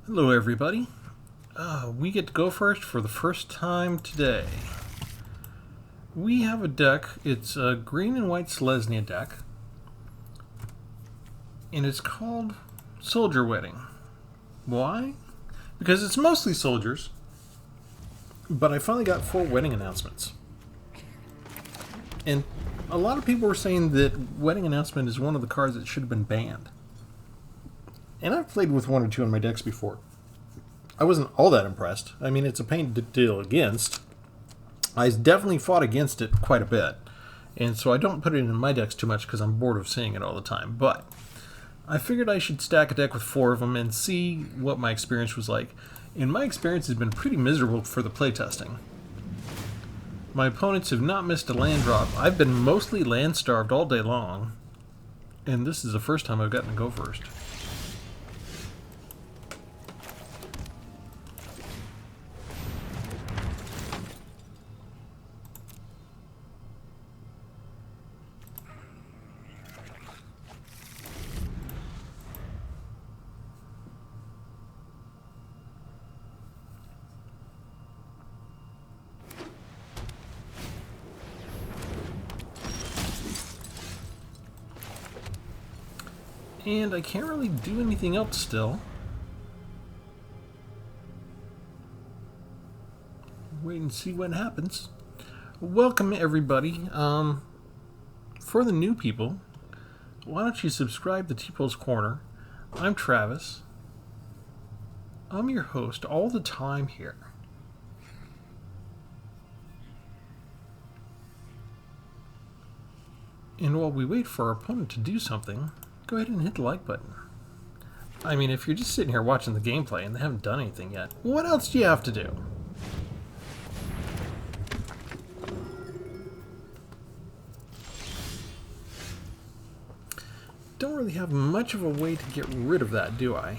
Hello everybody. We get to go first for the first time today. We have a deck. It's a green and white Selesnya deck. And it's called Soldier Wedding. Why? Because it's mostly soldiers. But I finally got 4 wedding announcements. And a lot of people were saying that Wedding Announcement is one of the cards that should have been banned. And I've played with 1 or 2 in my decks before. I wasn't all that impressed. I mean, it's a pain to deal against. I definitely fought against it quite a bit. And so I don't put it in my decks too much because I'm bored of seeing it all the time. But I figured I should stack a deck with 4 of them and see what my experience was like. And my experience has been pretty miserable for the playtesting. My opponents have not missed a land drop. I've been mostly land starved all day long. And this is the first time I've gotten to go first. And I can't really do anything else still. Wait and see what happens. Welcome everybody. For the new people, why don't you subscribe to Tpull's Corner? I'm Travis. I'm your host all the time here. And while we wait for our opponent to do something, go ahead and hit the like button. I mean, if you're just sitting here watching the gameplay and they haven't done anything yet, what else do you have to do? Don't really have much of a way to get rid of that, do I?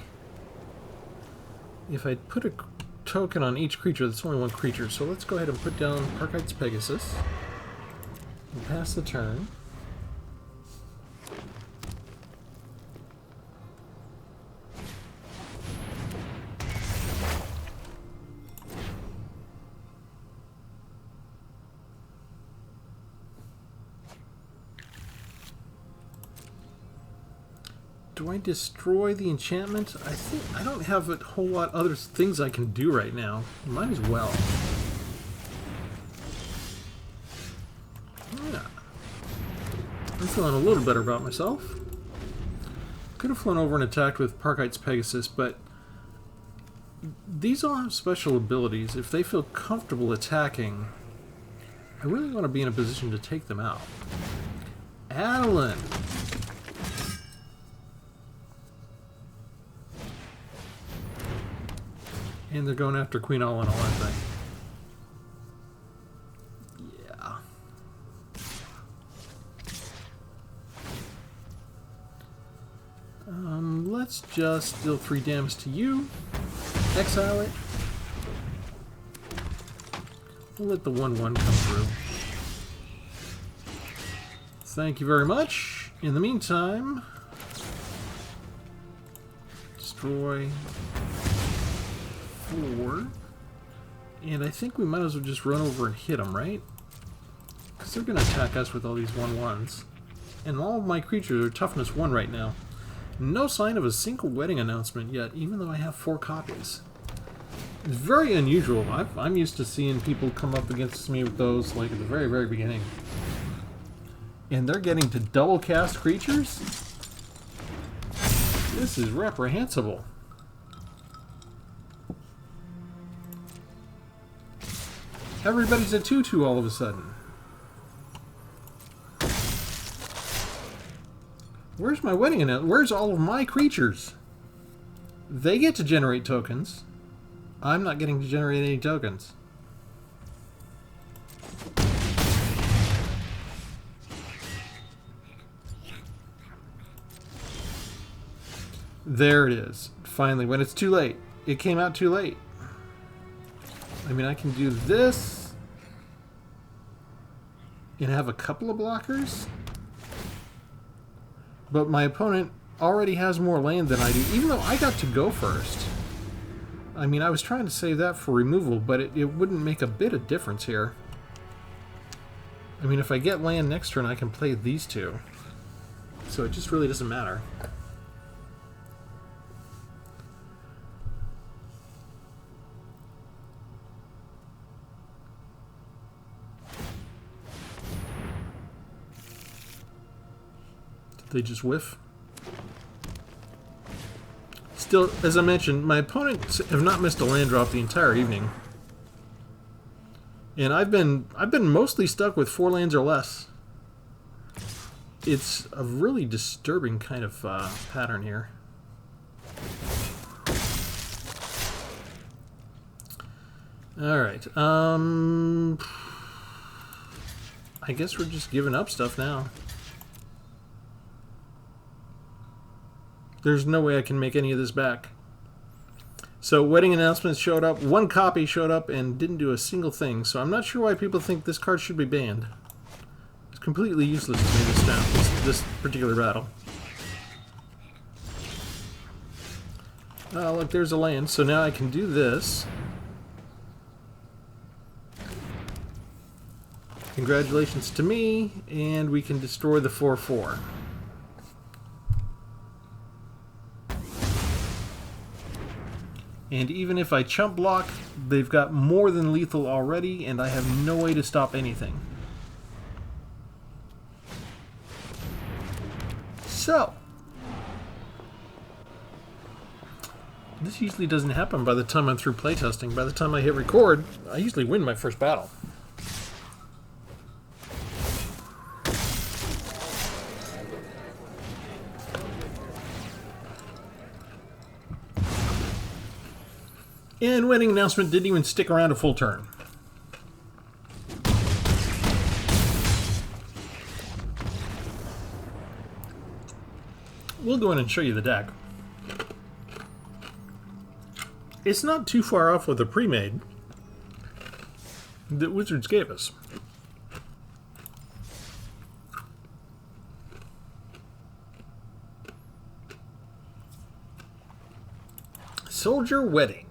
If I put a token on each creature, that's only 1 creature, so let's go ahead and put down Parkite's Pegasus and pass the turn. Do I destroy the enchantment? I think I don't have a whole lot other things I can do right now. Might as well. Yeah. I'm feeling a little better about myself. Could have flown over and attacked with Parkite's Pegasus, but these all have special abilities. If they feel comfortable attacking, I really want to be in a position to take them out. Adeline! And they're going after Queen All in All, aren't they? Yeah. Let's just deal 3 damage to you. Exile it. We'll let the 1/1 come through. Thank you very much. In the meantime, destroy 4. And I think we might as well just run over and hit them, right? Because they're going to attack us with all these 1/1s. And all of my creatures are toughness 1 right now. No sign of a single wedding announcement yet, even though I have 4 copies. It's very unusual. I'm used to seeing people come up against me with those like at the very, very beginning. And they're getting to double cast creatures? This is reprehensible. Everybody's a 2/2 all of a sudden. Where's my wedding announcement? Where's all of my creatures? They get to generate tokens. I'm not getting to generate any tokens. There it is. Finally, when it's too late. It came out too late. I mean, I can do this and have a couple of blockers, but my opponent already has more land than I do, even though I got to go first. I mean, I was trying to save that for removal, but it wouldn't make a bit of difference here. I mean, if I get land next turn, I can play these two. So it just really doesn't matter. Did they just whiff? Still, as I mentioned, my opponents have not missed a land drop the entire evening. And I've been mostly stuck with 4 lands or less. It's a really disturbing kind of pattern here. All right. I guess we're just giving up stuff now. There's no way I can make any of this back. So wedding announcements showed up. 1 copy showed up and didn't do a single thing. So I'm not sure why people think this card should be banned. It's completely useless to me this particular battle. Oh, look, there's a land. So now I can do this. Congratulations to me, and we can destroy the 4/4. And even if I chump block, they've got more than lethal already, and I have no way to stop anything. So, this usually doesn't happen by the time I'm through playtesting. By the time I hit record, I usually win my first battle. And wedding announcement didn't even stick around a full turn. We'll go in and show you the deck. It's not too far off with the pre-made that Wizards gave us. Soldier Wedding.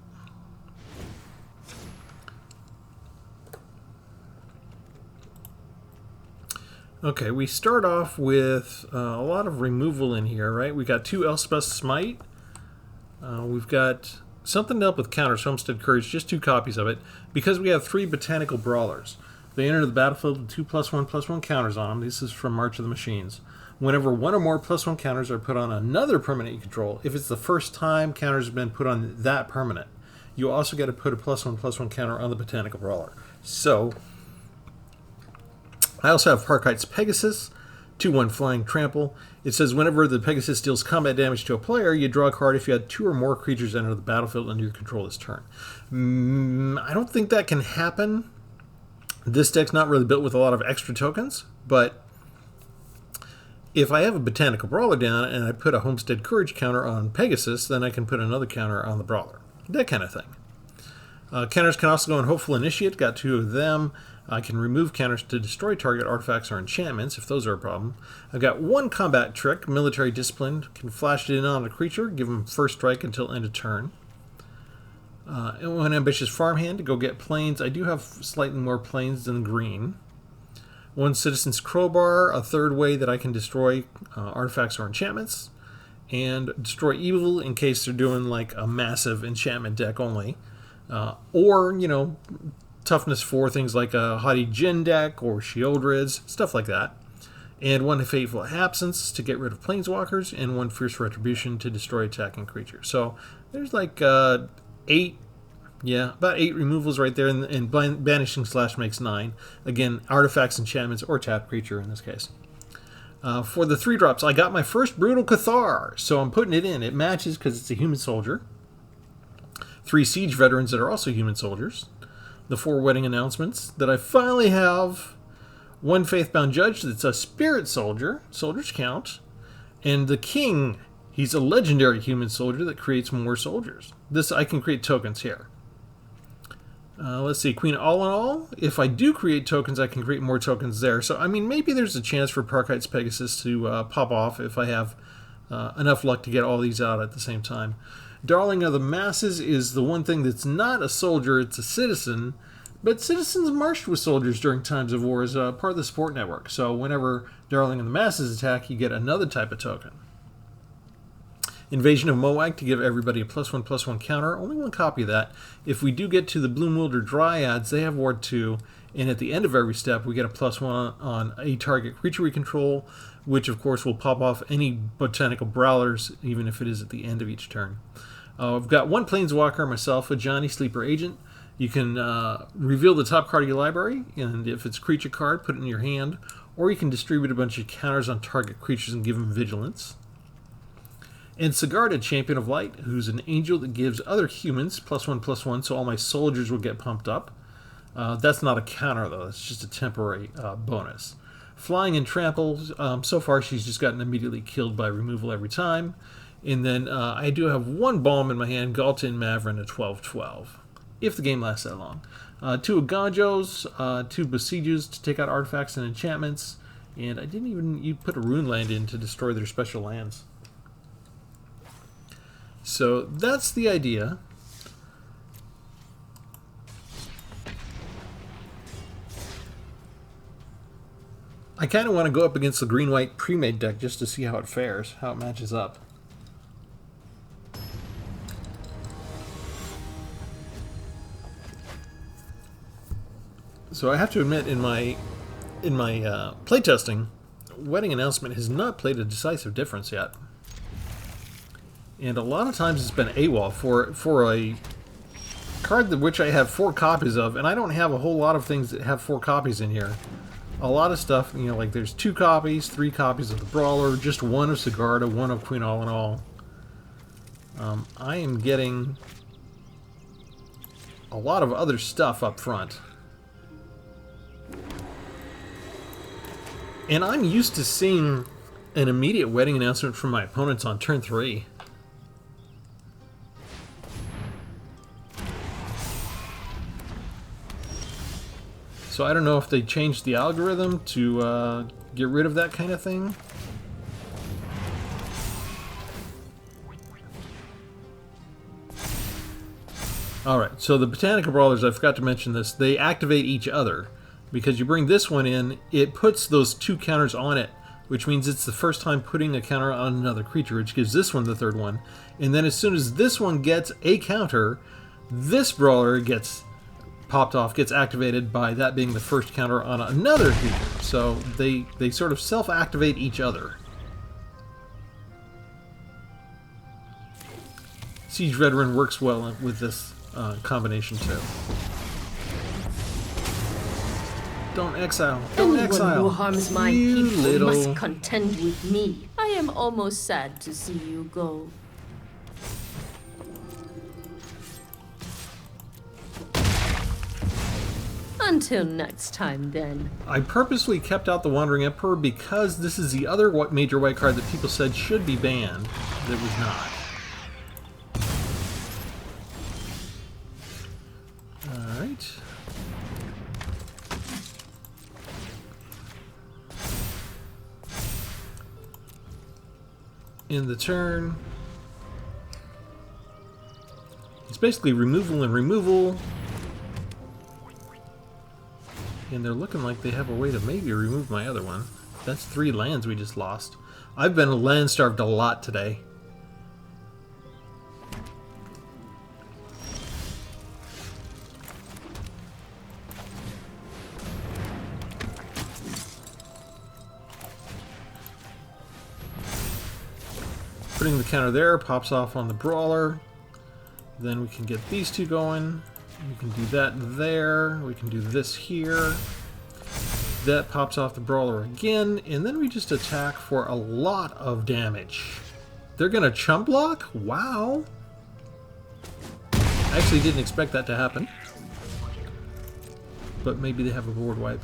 Okay, we start off with a lot of removal in here, right? We got 2 Elspeth Smite. We've got something to help with counters, Homestead Courage, just 2 copies of it. Because we have 3 Botanical Brawlers. They enter the battlefield with 2+1/+1 counters on them. This is from March of the Machines. Whenever 1 or more +1 counters are put on another permanent you control, if it's the first time counters have been put on that permanent, you also get to put a +1/+1 counter on the Botanical Brawler. So, I also have Parkite's Pegasus, 2/1 Flying Trample. It says whenever the Pegasus deals combat damage to a player, you draw a card if you had 2 or more creatures enter the battlefield under your control this turn. I don't think that can happen. This deck's not really built with a lot of extra tokens, but if I have a Botanical Brawler down and I put a Homestead Courage counter on Pegasus, then I can put another counter on the Brawler. That kind of thing. Counters can also go on Hopeful Initiate, got 2 of them. I can remove counters to destroy target artifacts or enchantments if those are a problem. I've got 1 combat trick, Military Discipline, can flash it in on a creature, give them first strike until end of turn. And 1 Ambitious Farmhand to go get plains. I do have slightly more plains than green. 1 Citizen's Crowbar, a 3rd way that I can destroy artifacts or enchantments. And destroy evil in case they're doing like a massive enchantment deck only. Or, you know, toughness 4, things like a Haughty Djinn deck or Sheoldred's, stuff like that. And 1 Fateful Absence to get rid of Planeswalkers, and 1 Fierce Retribution to destroy attacking creatures. So there's like 8, yeah, about 8 removals right there, and Banishing Slash makes 9. Again, artifacts, enchantments, or tapped creature in this case. For the 3 drops, I got my first Brutal Cathar, so I'm putting it in. It matches because it's a human soldier. 3 Siege Veterans that are also human soldiers. The 4 wedding announcements that I finally have. 1 Faithbound Judge that's a spirit soldier, soldiers count. And the King, he's a legendary human soldier that creates more soldiers. This, I can create tokens here. Let's see, Queen All in All. If I do create tokens, I can create more tokens there. So, I mean, maybe there's a chance for Parkite's Pegasus to pop off if I have enough luck to get all these out at the same time. Darling of the Masses is the one thing that's not a soldier, it's a citizen. But citizens marched with soldiers during times of war as part of the support network. So whenever Darling of the Masses attack, you get another type of token. Invasion of Moag to give everybody a +1/+1 counter. Only one copy of that. If we do get to the Bloomwilder Dryads, they have Ward 2. And at the end of every step, we get a +1 on a target creature we control, which of course will pop off any Botanical Brawlers, even if it is at the end of each turn. I've got one Planeswalker, myself, a Johnny Sleeper Agent. You can reveal the top card of your library, and if it's a creature card, put it in your hand. Or you can distribute a bunch of counters on target creatures and give them Vigilance. And Sigarda, Champion of Light, who's an angel that gives other humans +1/+1, so all my soldiers will get pumped up. That's not a counter, though. It's just a temporary bonus. Flying and Trample, so far she's just gotten immediately killed by removal every time. And then I do have one Balm in my hand, Galta and Maverin, a 12/12. If the game lasts that long. 2 Aganjos, 2 Besieges to take out artifacts and enchantments, and I didn't even put a Rune Land in to destroy their special lands. So that's the idea. I kind of want to go up against the green-white pre-made deck just to see how it fares, how it matches up. So I have to admit, in my playtesting, Wedding Announcement has not played a decisive difference yet, and a lot of times it's been AWOL for a card that which I have 4 copies of, and I don't have a whole lot of things that have 4 copies in here. A lot of stuff, you know, like there's 2 copies, 3 copies of the Brawler, just 1 of Sigarda, 1 of Queen All in All. I am getting a lot of other stuff up front. And I'm used to seeing an immediate Wedding Announcement from my opponents on turn 3. So I don't know if they changed the algorithm to get rid of that kind of thing. Alright, so the Botanical Brawlers, I forgot to mention this, they activate each other. Because you bring this one in, it puts those 2 counters on it, which means it's the first time putting a counter on another creature, which gives this one the 3rd one. And then as soon as this one gets a counter, this Brawler gets popped off, gets activated by that being the first counter on another creature. So they sort of self-activate each other. Siege Veteran works well with this combination too. Don't exile. Don't exile. Anyone who harms my You people little... must contend with me. I am almost sad to see you go. Until next time, then. I purposely kept out the Wandering Emperor because this is the other major white card that people said should be banned that was not. Alright. In the turn. It's basically removal and removal. And they're looking like they have a way to maybe remove my other one. That's 3 lands we just lost. I've been land starved a lot today. Putting the counter there, pops off on the Brawler. Then we can get these 2 going. We can do that there. We can do this here. That pops off the Brawler again. And then we just attack for a lot of damage. They're going to chump block? Wow. I actually didn't expect that to happen. But maybe they have a board wipe.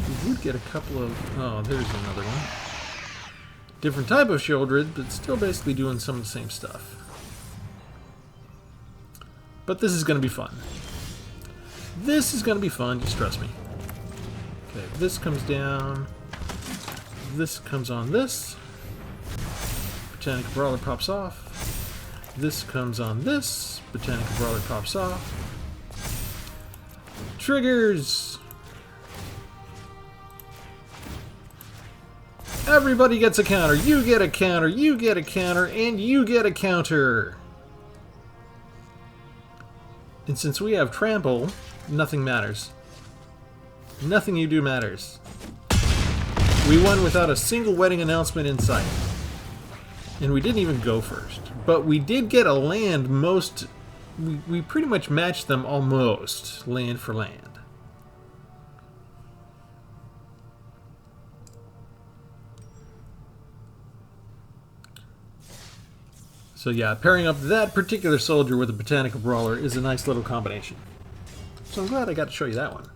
We would get a couple of... Oh, there's another one. Different type of Shieldred, but still basically doing some of the same stuff. But this is going to be fun. This is going to be fun, just trust me. Okay, this comes down. This comes on this. Botanical Brawler pops off. This comes on this. Botanical Brawler pops off. Triggers! Everybody gets a counter. You get a counter, you get a counter, and you get a counter. And since we have trample, nothing matters. Nothing you do matters. We won without a single wedding announcement in sight. And we didn't even go first. But we did get a land most... We pretty much matched them almost, land for land. So yeah, pairing up that particular soldier with a Botanical Brawler is a nice little combination. So I'm glad I got to show you that one.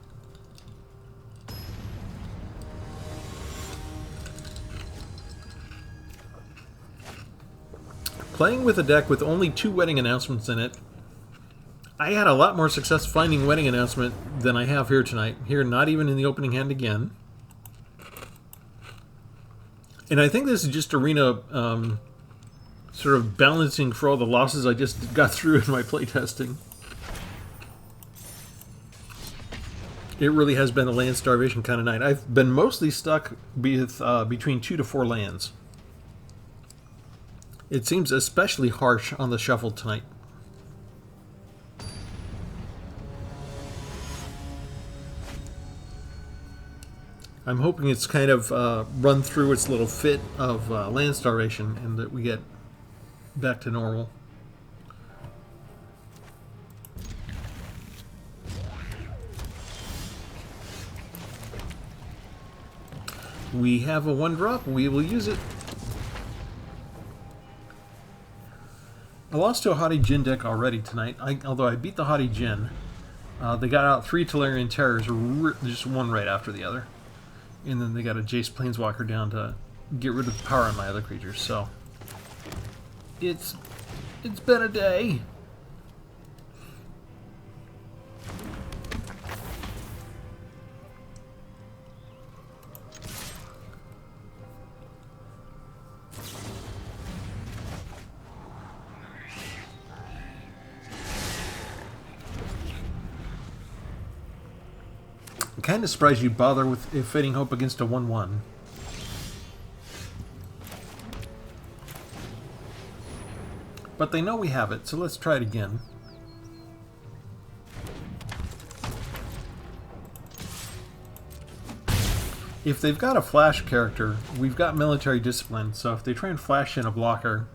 Playing with a deck with only 2 wedding announcements in it, I had a lot more success finding wedding announcement than I have here tonight. Here, not even in the opening hand again. And I think this is just arena sort of balancing for all the losses I just got through in my playtesting. It really has been a land starvation kind of night. I've been mostly stuck with between 2 to 4 lands. It seems especially harsh on the shuffle tonight. I'm hoping it's kind of run through its little fit of land starvation and that we get back to normal. We have a 1-drop. We will use it. I lost to a Haughty Djinn deck already tonight. Although I beat the Haughty Djinn. They got out 3 Tellurian Terrors, just one right after the other. And then they got a Jace Planeswalker down to get rid of the power on my other creatures. So it's been a day. I'm kind of surprised you bother with Fading Hope against a 1/1. But they know we have it, so let's try it again. If they've got a flash character, we've got military discipline, so if they try and flash in a blocker,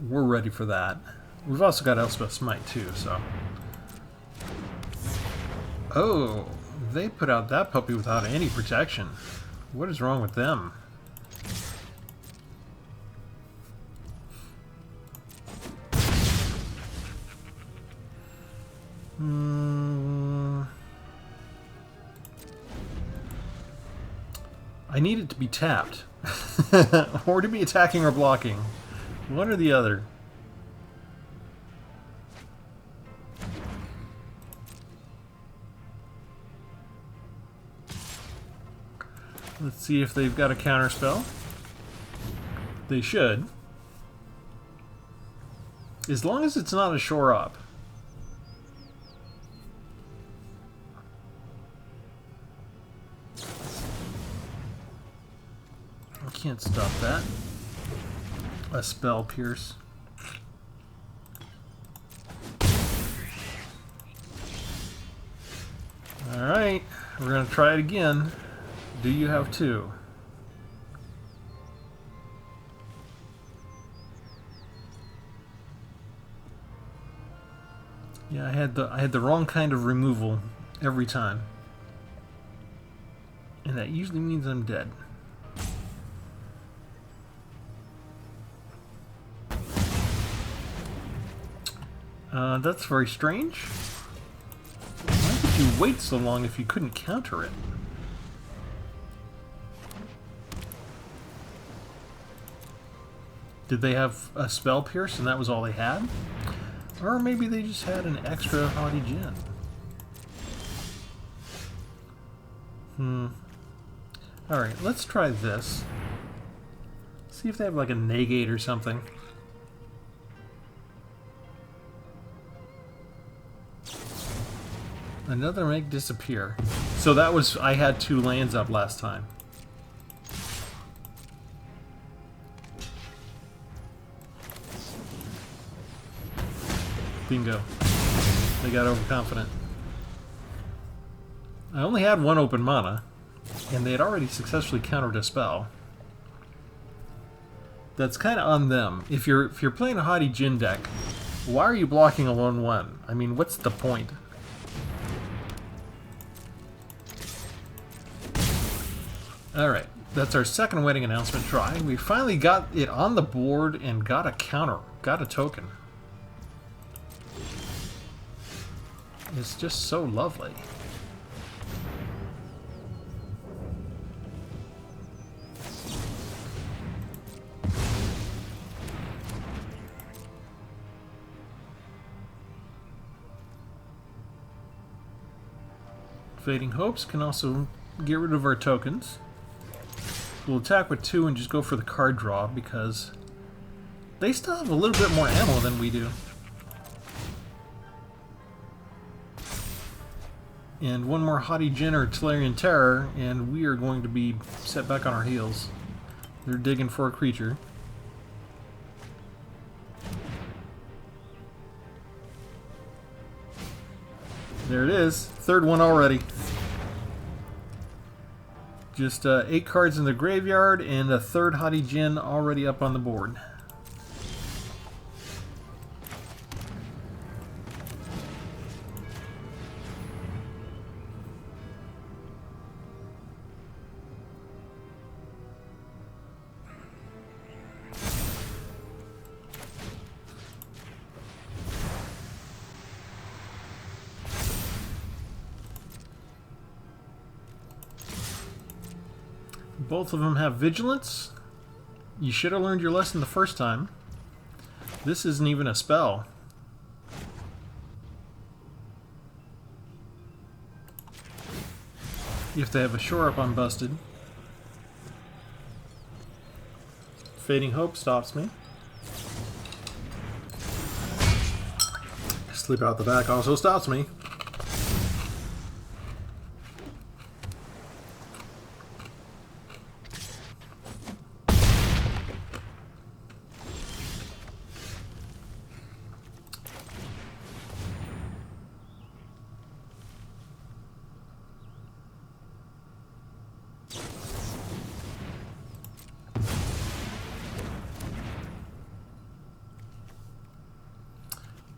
we're ready for that. We've also got Elspeth Smite too, so... Oh, they put out that puppy without any protection. What is wrong with them? I need it to be tapped. Or to be attacking or blocking. One or the other. Let's see if they've got a counter spell. They should. As long as it's not a shore up. I can't stop that. A spell pierce. Alright, we're going to try it again. Do you have 2? Yeah, I had the wrong kind of removal every time. And that usually means I'm dead. That's very strange. Why did you wait so long if you couldn't counter it? Did they have a spell pierce and that was all they had? Or maybe they just had an extra Haughty Djinn. Alright, let's try this. See if they have like a negate or something. Another make disappear. So that was, I had 2 lands up last time. Bingo. They got overconfident. I only had 1 open mana, and they had already successfully countered a spell. That's kind of on them. If you're playing a Haughty Djinn deck, why are you blocking a 1/1? I mean, what's the point? Alright, that's our second wedding announcement try. We finally got it on the board and got a counter, got a token. It's just so lovely. Fading Hopes can also get rid of our tokens. We'll attack with 2 and just go for the card draw because they still have a little bit more ammo than we do. And 1 more Haughty Djinn or Tellurian Terror, and we are going to be set back on our heels. They're digging for a creature. There it is. 3rd one already. Just 8 cards in the graveyard and a 3rd Haughty Djinn already up on the board. Both of them have Vigilance. You should have learned your lesson the first time. This isn't even a spell. If they have a shore up, I'm busted. Fading Hope stops me. Sleep Out the Back also stops me.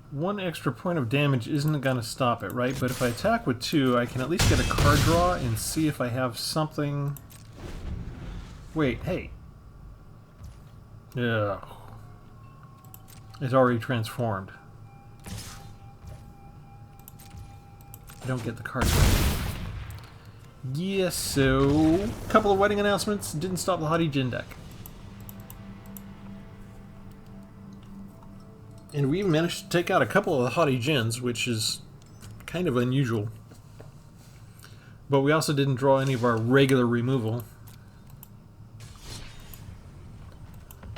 One extra point of damage isn't going to stop it, right? But if I attack with 2, I can at least get a card draw and see if I have something... Wait, hey. Yeah. It's already transformed. I don't get the card draw. Yeah, so... a couple of wedding announcements. Didn't stop the Haughty Djinn deck. And we managed to take out a couple of the Haughty Djinns, which is kind of unusual. But we also didn't draw any of our regular removal.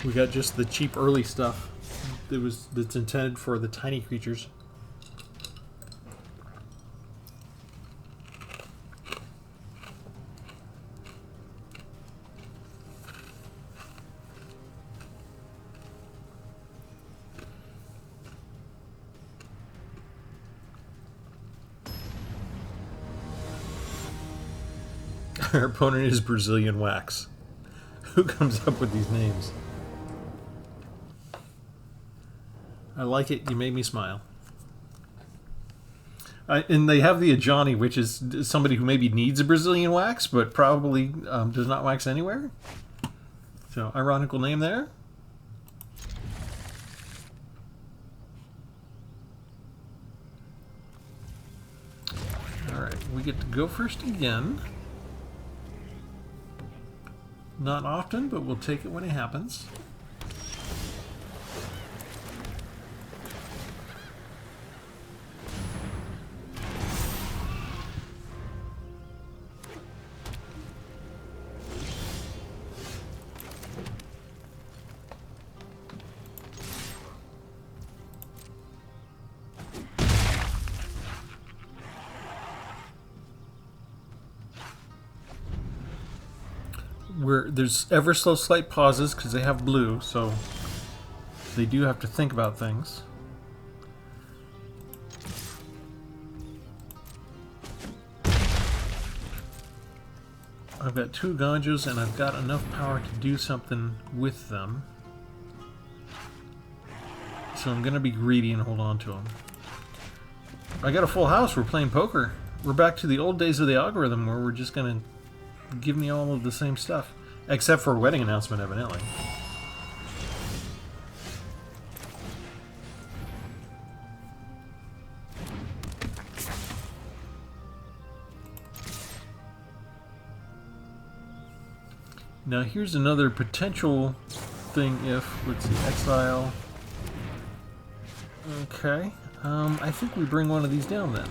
We got just the cheap early stuff that's intended for the tiny creatures. Our opponent is Brazilian Wax. Who comes up with these names? I like it. You made me smile. And they have the Ajani, which is somebody who maybe needs a Brazilian Wax, but probably does not wax anywhere. So, ironical name there. Alright, we get to go first again. Not often, but we'll take it when it happens. where there's ever so slight pauses because they have blue, so they do have to think about things. I've got 2 Ganjos and I've got enough power to do something with them. So I'm going to be greedy and hold on to them. I got a full house. We're playing poker. We're back to the old days of the algorithm where we're just going to give me all of the same stuff. Except for a wedding announcement, evidently. Now here's another potential thing if, let's see, exile. Okay, I think we bring one of these down then.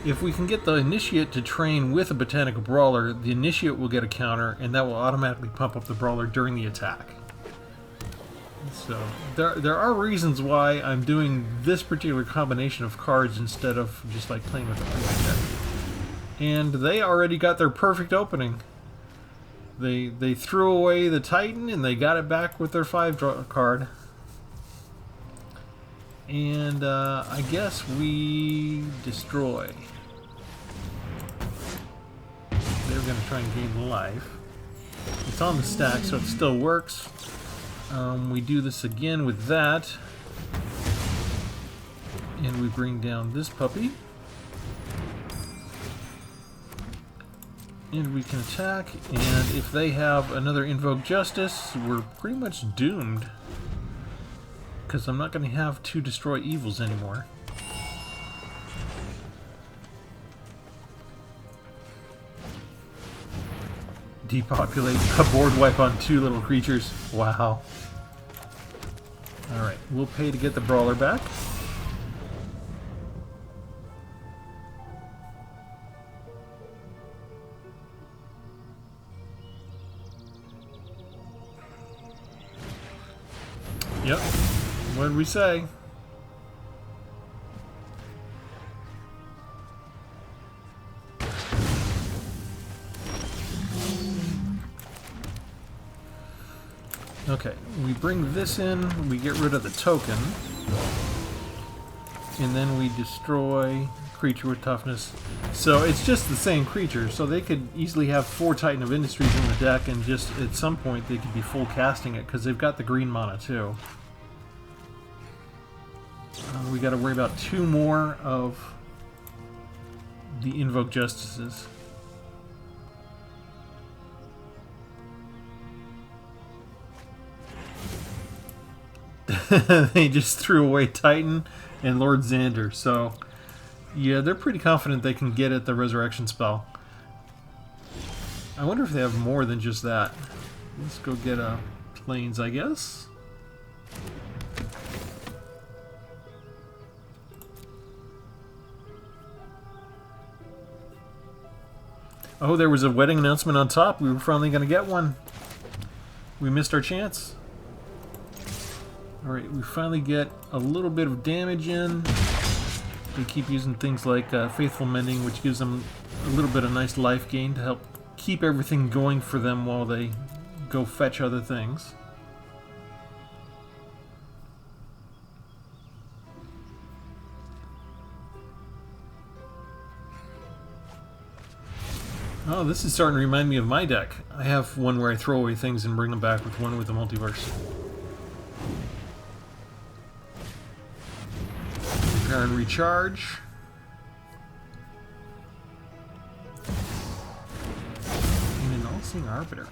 If we can get the Initiate to train with a Botanical Brawler, the Initiate will get a counter, and that will automatically pump up the Brawler during the attack. So, there are reasons why I'm doing this particular combination of cards instead of just like playing with the previous deck. And they already got their perfect opening. They threw away the Titan, and they got it back with their 5-draw card. And I guess we destroy. They're going to try and gain life. It's on the stack, so it still works. We do this again with that. And we bring down this puppy. And we can attack. And if they have another Invoke Justice, we're pretty much doomed. Because I'm not going to have 2 destroy evils anymore. Depopulate a board wipe on 2 little creatures. Wow. Alright, we'll pay to get the Brawler back. Yep. What did we say? Okay, we bring this in, we get rid of the token, and then we destroy creature with toughness. So it's just the same creature, so they could easily have 4 Titan of Industries in the deck and just at some point they could be full casting it because they've got the green mana too. We got to worry about 2 more of the Invoke Justices. They just threw away Titan and Lord Xander, so yeah, they're pretty confident they can get at the Resurrection spell. I wonder if they have more than just that. Let's go get a Plains, I guess. Oh, there was a wedding announcement on top. We were finally going to get one. We missed our chance. Alright, we finally get a little bit of damage in. They keep using things like Faithful Mending, which gives them a little bit of nice life gain to help keep everything going for them while they go fetch other things. Oh, this is starting to remind me of my deck. I have one where I throw away things and bring them back with one with the Multiverse. Repair and recharge. And an all-seeing Arbiter.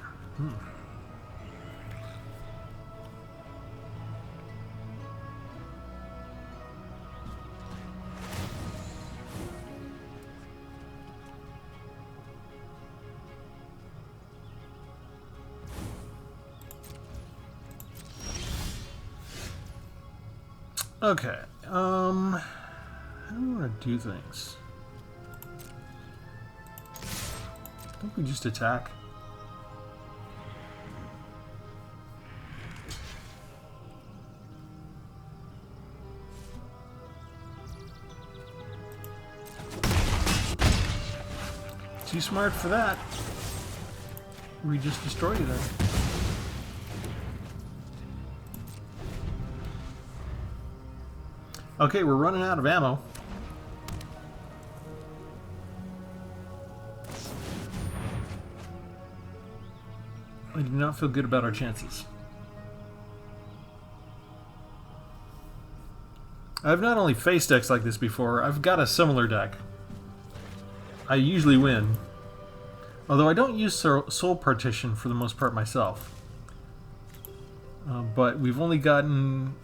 Okay, how do we want to do things? I think we just attack. Too smart for that. We just destroyed it then. Okay, we're running out of ammo. I do not feel good about our chances. I've not only faced decks like this before, I've got a similar deck. I usually win. Although I don't use Soul Partition for the most part myself. But we've only gotten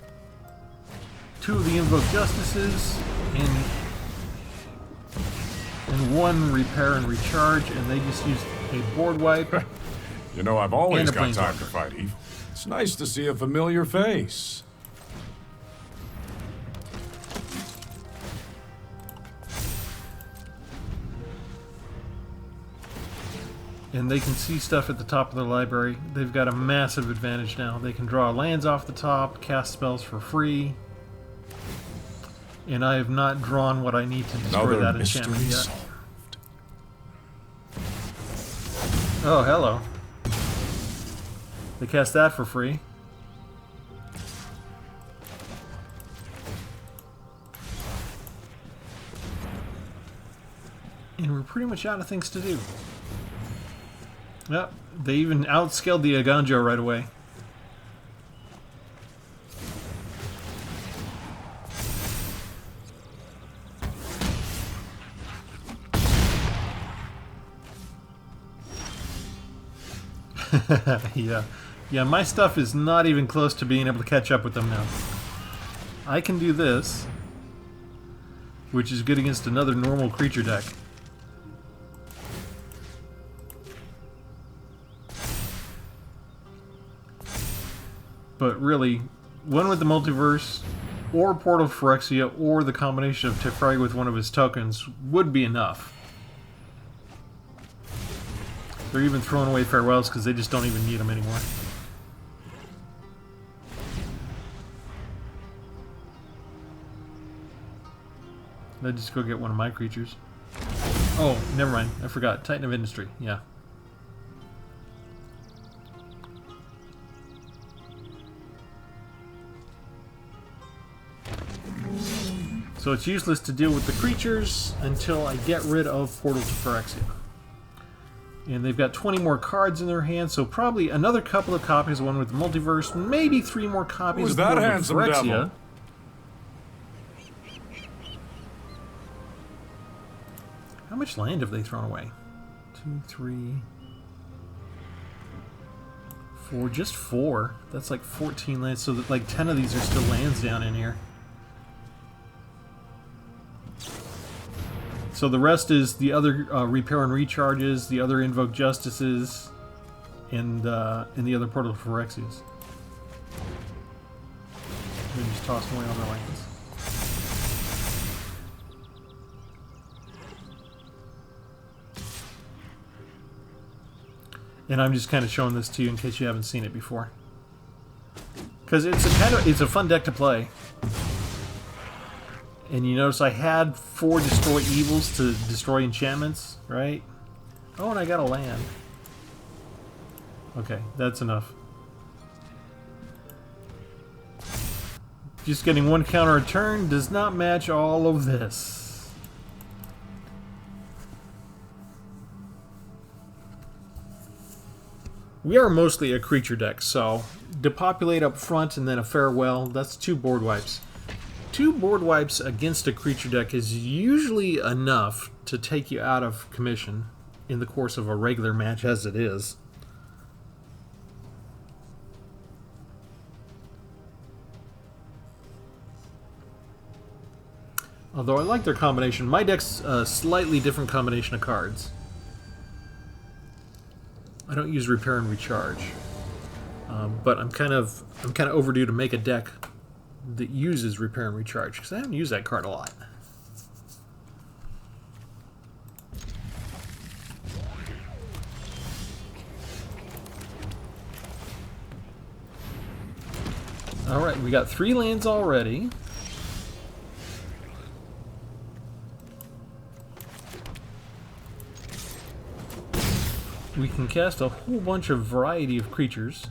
2 of the Invoked Justices and 1 Repair and Recharge, and they just used a board wipe. You know, I've always And a got time Planeswalker. to fight evil. It's nice to see a familiar face. And they can see stuff at the top of their library. They've got a massive advantage now. They can draw lands off the top, cast spells for free. And I have not drawn what I need to destroy Another that mystery enchantment yet. solved. Oh, hello. They cast that for free. And we're pretty much out of things to do. Yep, they even outscaled the Aganjo right away. Yeah, my stuff is not even close to being able to catch up with them now. I can do this, which is good against another normal creature deck. But really, one with the Multiverse, or Portal Phyrexia, or the combination of Teferi with one of his tokens would be enough. They're even throwing away Farewells because they just don't even need them anymore. Let's just go get one of my creatures. Oh, never mind. I forgot. Titan of Industry. Yeah. So it's useless to deal with the creatures until I get rid of Portal to Phyrexia. And they've got 20 more cards in their hand, so probably another couple of copies of one with the Multiverse, maybe 3 more copies Who's of that Portal to handsome Phyrexia. devil? How much land have they thrown away? 2, 3, 4, just 4. That's like 14 lands, so that like 10 of these are still lands down in here. So the rest is the other Repair and Recharges, the other Invoke Justices, and the other Portal Phyrexias. They just toss them away on their lands. And I'm just kind of showing this to you in case you haven't seen it before, because it's a fun deck to play. And you notice I had 4 Destroy Evils to destroy enchantments, right? Oh, and I got a land. Okay, that's enough. Just getting 1 counter a turn does not match all of this. We are mostly a creature deck, so depopulate up front and then a Farewell, that's 2 board wipes. 2 board wipes against a creature deck is usually enough to take you out of commission in the course of a regular match as it is. Although I like their combination. My deck's a slightly different combination of cards. I don't use Repair and Recharge, but I'm kind of overdue to make a deck that uses Repair and Recharge, because I haven't used that card a lot. Alright, we got 3 lands already. we can cast a whole bunch of variety of creatures.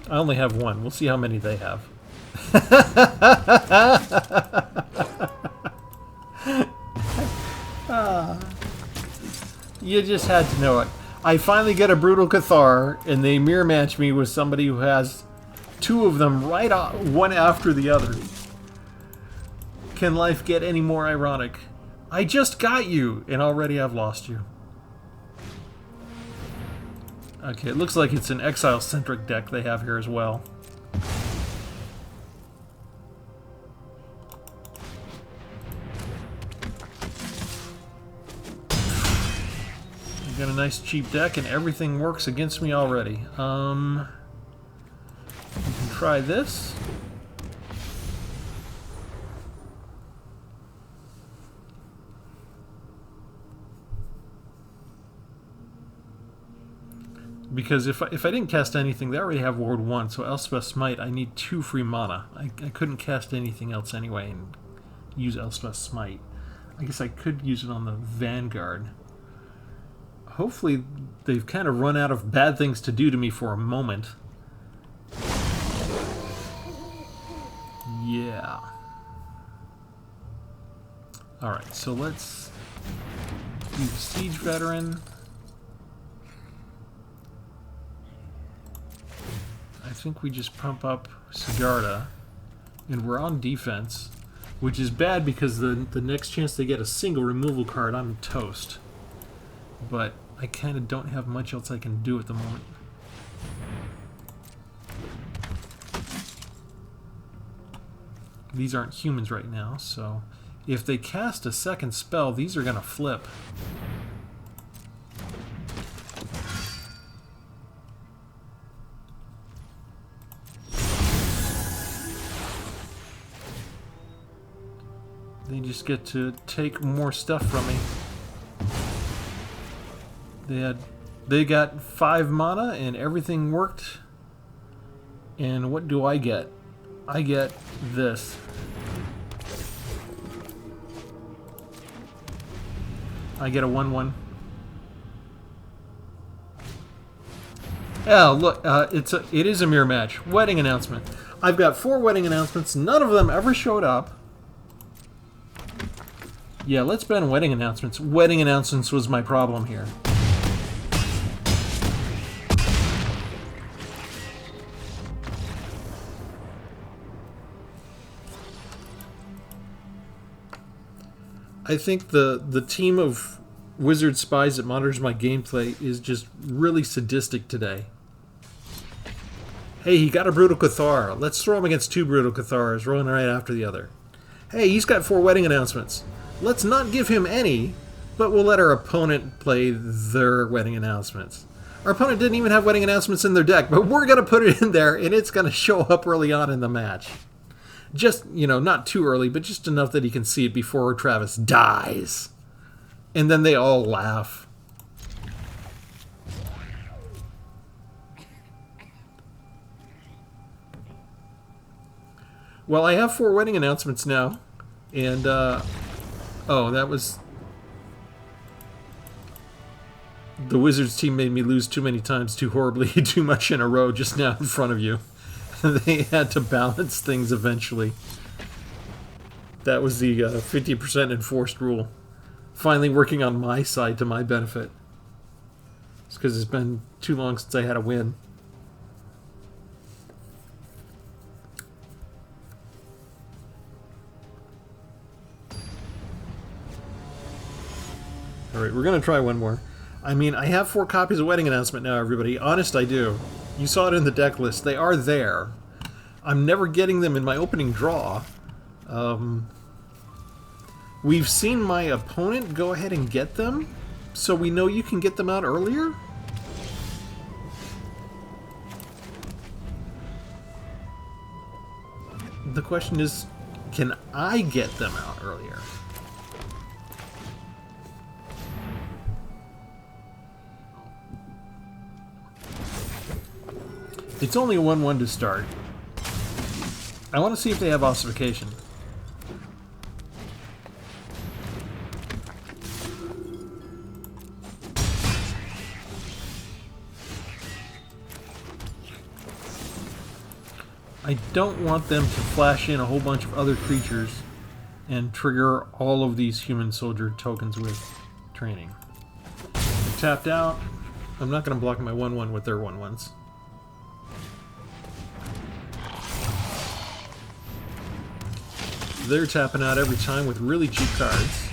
I only have one. We'll see how many they have. You just had to know it. I finally get a Brutal Cathar, and they mirror match me with somebody who has two of them right on, one after the other. Can life get any more ironic? I just got you, and already I've lost you. Okay, it looks like it's an exile-centric deck they have here as well. Got a nice cheap deck and everything works against me already. You can try this. Because if I didn't cast anything, they already have Ward 1, so Elspeth's Smite, I need 2 free mana. I couldn't cast anything else anyway and use Elspeth's Smite. I guess I could use it on the Vanguard. Hopefully they've kind of run out of bad things to do to me for a moment. Yeah. Alright, so let's do the Siege Veteran. I think we just pump up Sigarda, and we're on defense, which is bad because the next chance they get a single removal card, I'm toast. But I kind of don't have much else I can do at the moment. These aren't humans right now, so if they cast a second spell, these are going to flip. They just get to take more stuff from me. They got 5 mana and everything worked. And what do I get? I get this. I get a 1/1. Oh, look, it is a mirror match. Wedding announcement. I've got 4 wedding announcements. None of them ever showed up. Yeah, let's ban wedding announcements. Wedding announcements was my problem here. I think the team of wizard spies that monitors my gameplay is just really sadistic today. Hey, he got a Brutal Cathar. Let's throw him against 2 Brutal Cathars, rolling right after the other. Hey, he's got 4 wedding announcements. Let's not give him any, but we'll let our opponent play their wedding announcements. Our opponent didn't even have wedding announcements in their deck, but we're going to put it in there, and it's going to show up early on in the match. Just, you know, not too early, but just enough that he can see it before Travis dies. And then they all laugh. Well, I have 4 wedding announcements now. And, oh, that was... The Wizards team made me lose too many times, too horribly, too much in a row just now in front of you. They had to balance things eventually. That was the 50% enforced rule. Finally working on my side to my benefit. It's because it's been too long since I had a win. Alright, we're going to try one more. I mean, I have 4 copies of Wedding Announcement now, everybody. Honest, I do. You saw it in the deck list. They are there. I'm never getting them in my opening draw. We've seen my opponent go ahead and get them, so we know you can get them out earlier. The question is, can I get them out earlier? It's only a 1-1 to start. I want to see if they have ossification. I don't want them to flash in a whole bunch of other creatures and trigger all of these human soldier tokens with training. I'm tapped out. I'm not going to block my 1-1 with their 1-1s. They're tapping out every time with really cheap cards.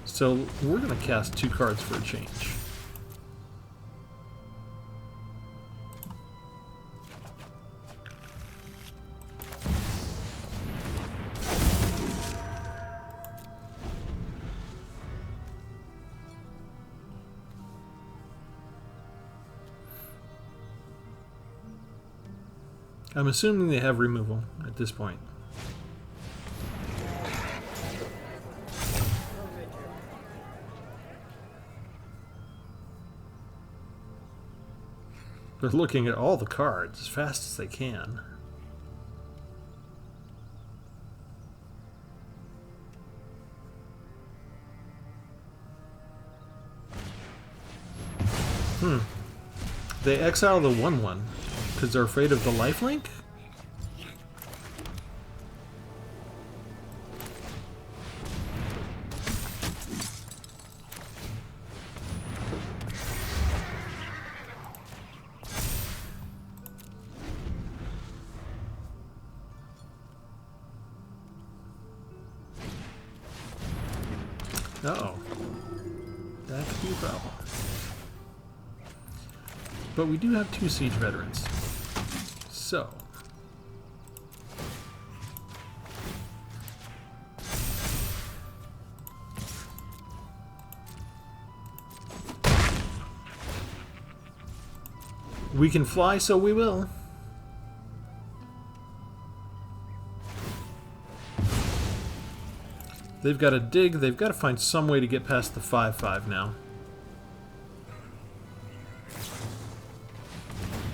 So we're going to cast 2 cards for a change. I'm assuming they have removal at this point. They're looking at all the cards as fast as they can. They exile the 1-1 because they're afraid of the lifelink? Uh-oh. That could be a problem. But we do have 2 siege veterans. So. We can fly, so we will. They've got to dig. They've got to find some way to get past the 5/5 now.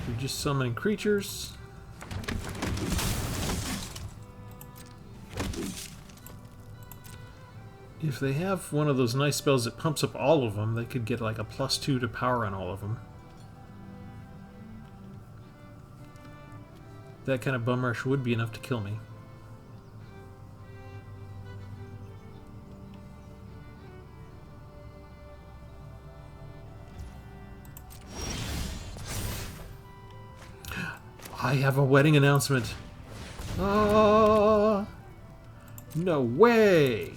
We're just summoning creatures. If they have one of those nice spells that pumps up all of them, they could get like a +2 to power on all of them. That kind of bum rush would be enough to kill me. I have a wedding announcement. No way!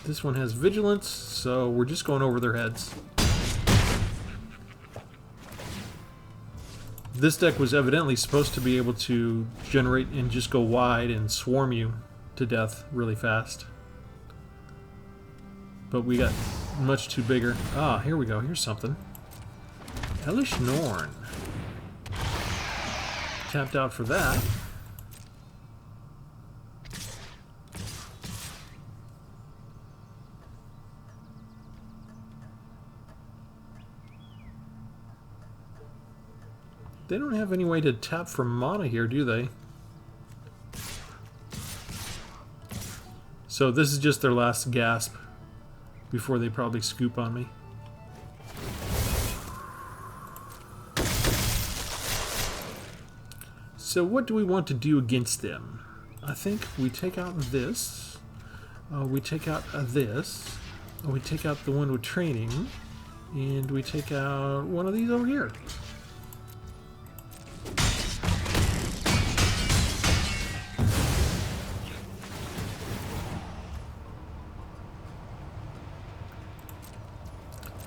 This one has vigilance, so we're just going over their heads. This deck was evidently supposed to be able to generate and just go wide and swarm you to death really fast. But we got much too bigger. Ah, here we go. Here's something. Hellish Norn. Tapped out for that. They don't have any way to tap for mana here, do they? So this is just their last gasp before they probably scoop on me. So what do we want to do against them? I think we take out this. We take out this. We take out the one with training. And we take out one of these over here.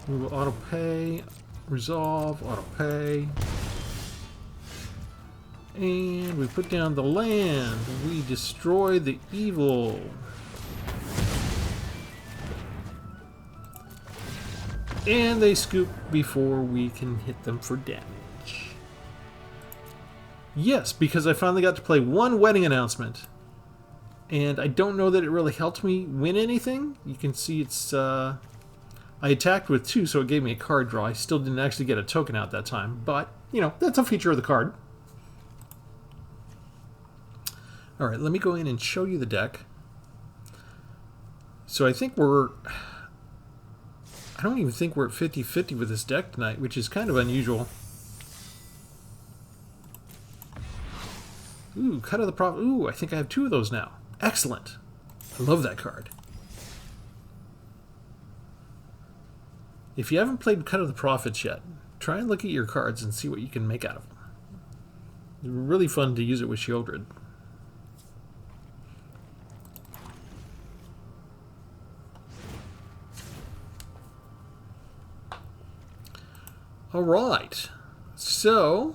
We will auto-pay, resolve, auto-pay. And we put down the land. We destroy the evil. And they scoop before we can hit them for damage. Yes, because I finally got to play one wedding announcement. And I don't know that it really helped me win anything. You can see it's... I attacked with 2, so it gave me a card draw. I still didn't actually get a token out that time. But, you know, that's a feature of the card. Alright, let me go in and show you the deck. So I think we're... I don't even think we're at 50-50 with this deck tonight, which is kind of unusual. Ooh, Cut of the Prophet. Ooh, I think I have 2 of those now. Excellent. I love that card. If you haven't played Cut of the Prophets yet, try and look at your cards and see what you can make out of them. It's really fun to use it with Shieldred. Alright, so,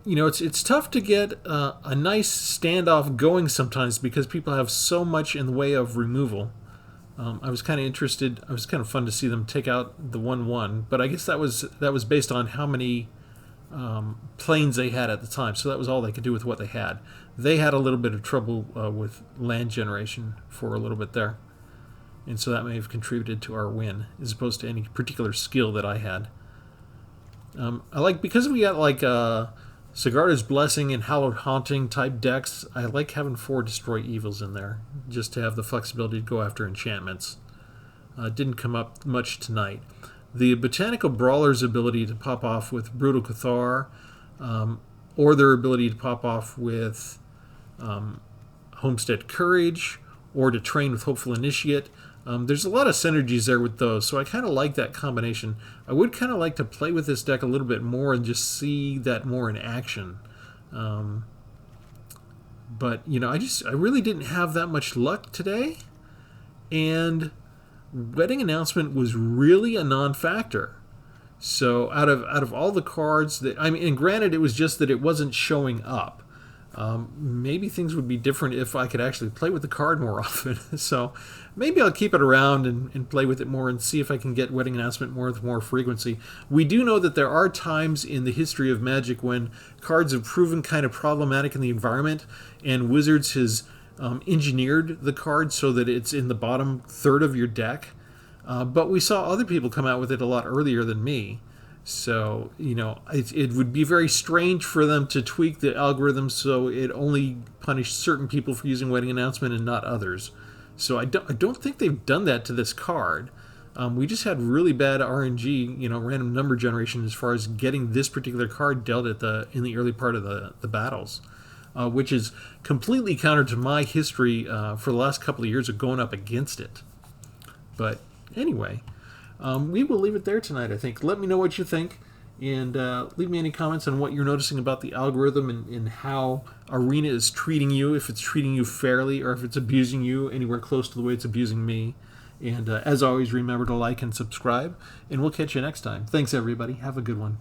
you know, it's tough to get a nice standoff going sometimes because people have so much in the way of removal. I was kind of interested, it was kind of fun to see them take out the 1/1, but I guess that was based on how many planes they had at the time, so that was all they could do with what they had. They had a little bit of trouble with land generation for a little bit there. And so that may have contributed to our win, as opposed to any particular skill that I had. I like, because we got like Sigarda's Blessing and Hallowed Haunting type decks, I like having 4 Destroy Evils in there, just to have the flexibility to go after enchantments. Didn't come up much tonight. The Botanical Brawler's ability to pop off with Brutal Cathar, or their ability to pop off with Homestead Courage, or to train with Hopeful Initiate. There's a lot of synergies there with those, so I kind of like that combination. I would kind of like to play with this deck a little bit more and just see that more in action. But, you know, I really didn't have that much luck today, and Wedding Announcement was really a non-factor. So out of all the cards that, I mean, and granted it was just that it wasn't showing up. Maybe things would be different if I could actually play with the card more often. So maybe I'll keep it around and play with it more and see if I can get Wedding Announcement with more frequency. We do know that there are times in the history of Magic when cards have proven kind of problematic in the environment, and Wizards has engineered the card so that it's in the bottom third of your deck. But we saw other people come out with it a lot earlier than me. So, you know, it would be very strange for them to tweak the algorithm so it only punished certain people for using Wedding Announcement and not others. So I don't think they've done that to this card. We just had really bad RNG, you know, random number generation as far as getting this particular card dealt in the early part of the battles, which is completely counter to my history for the last couple of years of going up against it. But anyway, we will leave it there tonight, I think. Let me know what you think, and leave me any comments on what you're noticing about the algorithm and how Arena is treating you, if it's treating you fairly or if it's abusing you anywhere close to the way it's abusing me. And as always, remember to like and subscribe, and we'll catch you next time. Thanks, everybody. Have a good one.